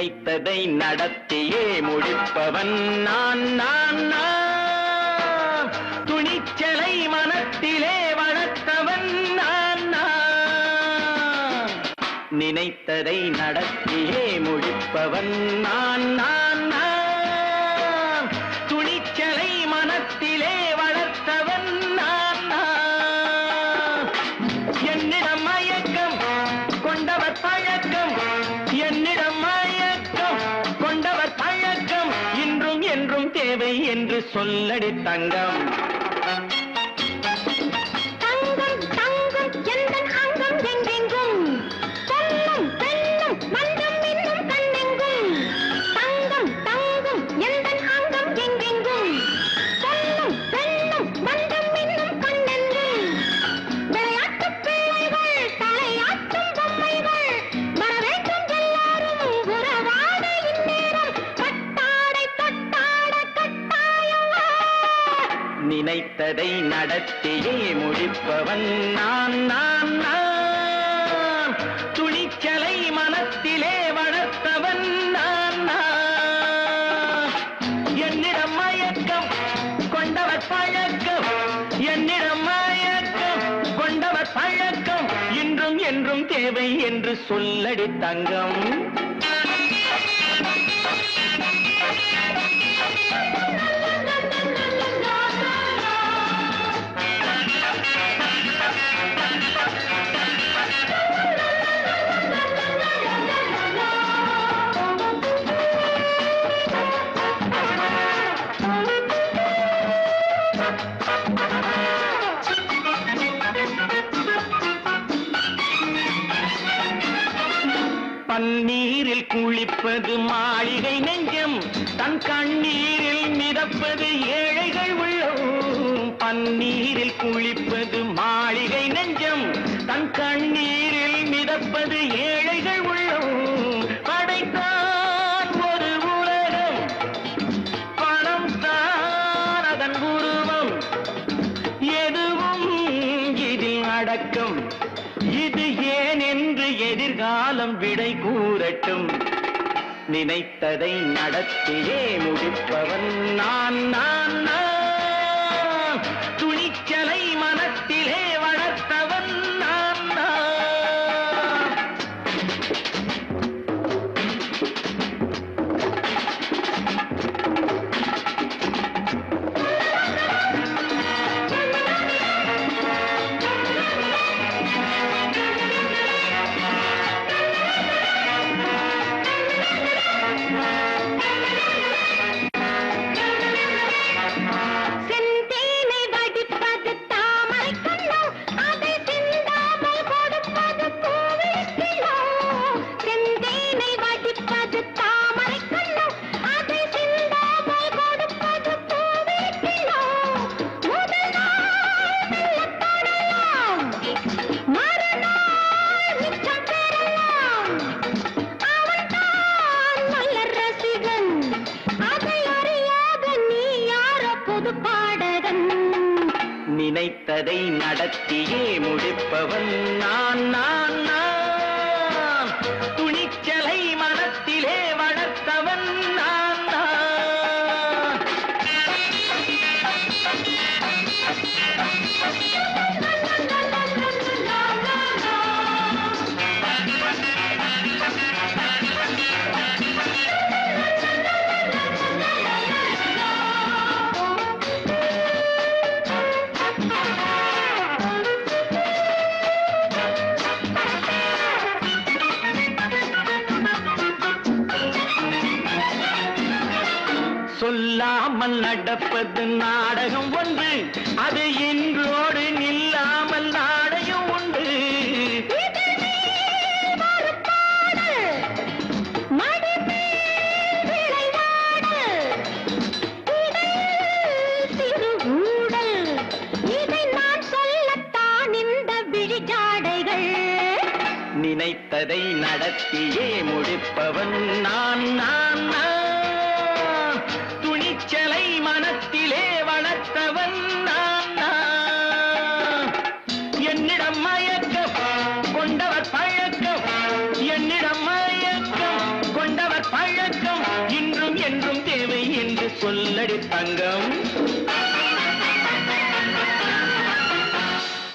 நினைத்ததை நடத்தியே முடிப்பவன் நான் நான் நான். துணிச்சலை மனத்திலே வளர்த்தவன் நான் நான். நினைத்ததை நடத்தியே முடிப்பவன் நான் நான் நான். துணிச்சலை மனத்திலே வளர்த்தவன் நான் நான். என்னிடம் மயக்கம் கொண்டவர் பழக்கம், என்னிடம் மயக்கம் கொண்டவர் பழக்கம், இன்றும் என்றும் தேவை என்று சொல்லடி தங்கம். தங்கம் தங்கம் எந்தன் அங்கம் எங்கெங்கும், பொன்னும் பெண்ணும் மன்றம் இன்னும் கண்ணெங்கும். தங்கம் தங்கம் எந்தன் அங்கம் எங்கெங்கும், பொன்னும் பெண்ணும் மன்றம் இன்னும் கண்ணெங்கும். விளையாட்டு பிள்ளைகள் தலையாட்டும் பொம்மைகள், வரவேண்டும் எல்லாரும் உறவாட இந்நேரம். பட்டாடை தொட்டாட கட்டாயமா. நினைத்ததை நடத்தியே முடிப்பவன் நான் நான் நான். துணிச்சலை மனத்திலே வளர்த்தவன் நான் நான். என்னிடம் மயக்கம் கொண்டவர் பழக்கம், என்னிடம் மயக்கம் கொண்டவர் பழக்கம், இன்றும் என்றும் தேவை என்று சொல்லடி தங்கம். பன்னீரில் குளிப்பது மாளிகை நெஞ்சம், தன் கண்ணீரில் மிதப்பது ஏழைகள் உள்ளம். பன்னீரில் குளிப்பது மாளிகை நெஞ்சம், தன் கண்ணீரில் மிதப்பது ஏழைகள் உள்ளம். படைத்தான் ஒரு உலகம், பணம் தான் அதன் உருவம், எதுவும் இதில் அடக்கம். இது ஏன் என்று எதிர்காலம் விடை கூறட்டும். நினைத்ததை நடத்தியே முடிப்பவன் நான் நான் நான். துணிச்சலை மனத்திலே வளர்த்தவன் நான் நான். செந்தேனை வடிப்பது தாமரை கண்ணோ, அதை சிந்தாமல் கொடுப்பது பூவிக்கிலோ. செந்தேனை வடிப்பது தாமரை கண்ணோ, அதை சிந்தாமல் கொடுப்பது பூவிக்கிலோ. முதல் நாள் மெல்லத் தொடலாம், மறுநாள் மிச்சம் பெறலாம். அவன்தான் நல்ல ரசிகன், அதை அறியாத நீ யாரோ புது பாடகன். நினைத்ததை நடத்தியே முடிப்பவன் நான் நான் நான். துணிச்சலை மனத்திலே வளர்த்தவன் நான் நான். சொல்லாமல் நடப்பது நாடகம் ஒன்று, அது இன்றோடு நில்லாமல் நாடையும் உண்டு. நினைத்ததை நடத்தியே முடிப்பவன் நான் நான் நான். துணிச்சலை மனத்திலே வளர்த்தவன் நான் நான். என்னிடம் மயக்கம் கொண்டவர் பழக்கம், என்னிடம் மயக்கம் கொண்டவர் சொல்லடி தங்கம்